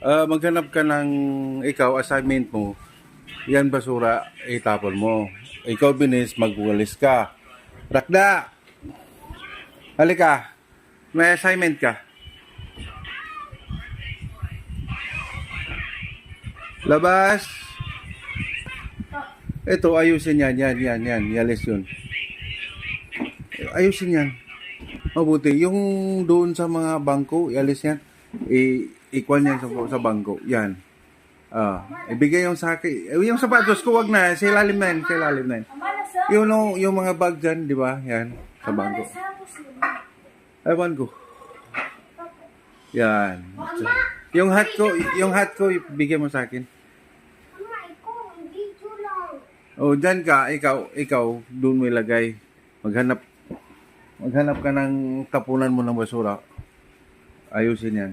Maghanap ka ng ikaw, assignment mo, yan basura, itapon mo. Ikaw binis, magwalis ka. Rakda! Halika! May assignment ka. Labas! Ito, ayusin yan. Yalis yun. Ayusin yan. Mabuti. Yung doon sa mga bangko, yalis yan. Ikwan yan sa bangko. Yan. Ibigay yung saki. Yung sapatos ko, wag na. Sa ilalim na yan. Yung mga bag dyan, di ba? Yan. Sa bangko. Ewan ko. Yan. Yung hat ko, ibigay mo sa akin. Dyan ka, ikaw, doon mo ilagay. Maghanap ka ng tapunan mo ng basura. Ayusin yan.